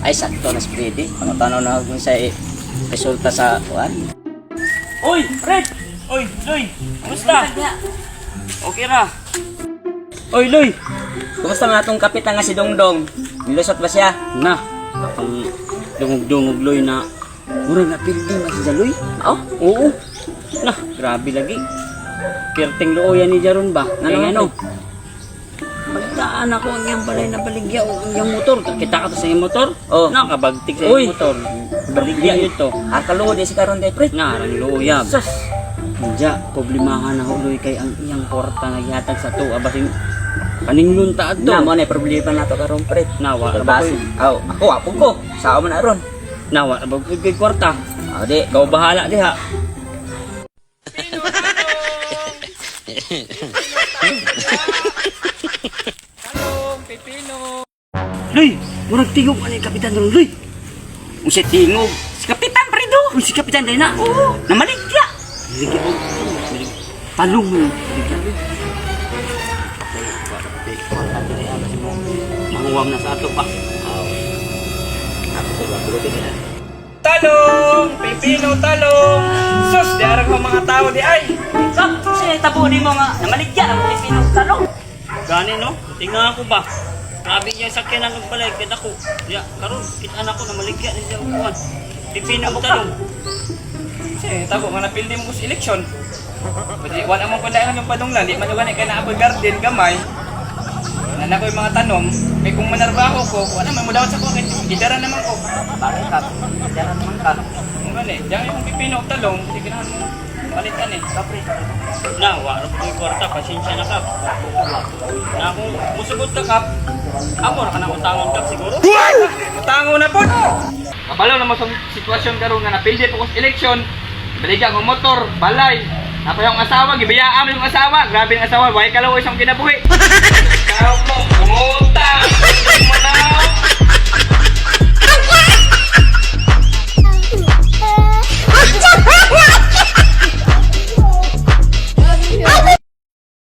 Ay, sakto na si Freddy. Pangutanaw na kung sa resulta sa kuan. Uy, Fred! Uy, Loy! Kumusta? Okay ra? Oy, Loy! Kumusta nga itong kapitan nga si Dongdong? Nilusot ba siya? Na, ang dungog-dungog Loy na murag na building na siya Loy. Oh? Oo. Nah, grabe lagi. Kerting looyan ni Jaron ba? Ano? Pagdaan ako ang iyang balay na baligya o ang iyang motor. Kita ka to sa iyang motor? Oh. Nakabagtik sa Uy. iyang motor. Baligya ito. Akaluod si karon day, Fred. Narang looyab. Sus! Hindi, problemahan na huloy kay ang iyang porta nga gihatag sa to. Abasing paninglun taad to. Na mo na problema nato karon, Fred. Nawa, Basi. Aw, ako apong ko. Sao man aron? Nawa, abag kay kwarta. Aw, di. Ikaw bahala diha. Loy, murag tingog ani kapitan ron, Loy. Usa tingog. Si kapitan Fredo. Uy, si kapitan day na. Oo. Namaligya. Maligya ko. Talong mo. Maligya ko. Manguwam na sa ato pa. Talong! Pipino talong! Sus, di arang ko mga tao di ay! So, tabo ni mo nga. Namaligya ang Pilipino talong. Gani no? Tingnan ako ba? Sabi niya sa sakyan ng balay, kita ko. Ya, karon kita na ko na maligya ni siya upuan. Pipino talong. Kasi tabo nga napildi mo ko sa eleksyon. Pwede, wala mo kung dahil ng padunglan, di man yung ganit kaya naapoy garden, gamay. Nana ko yung mga tanom, may kung manarbaho ko, wala man mo daw sa kuwakit, gidara naman ko. Bakit ka? Diyan naman ka. Kung gani, diyan yung pipino o talong, hindi ganahan mo palitan eh. Kapre. Na, wala ko yung kwarta, pasensya na kap. Na kung musugot ka kap, amo na ka na utangon kap siguro. Matango na po! Kabalo naman sa sitwasyon karon nga napildi po ko sa eleksyon, baligya ko motor, balay, ako yung asawa, gibayaan mo yung asawa, grabe yung asawa, why kalaw isang kinabuhi. Ikaw mo, kumuta! Hindi mo na!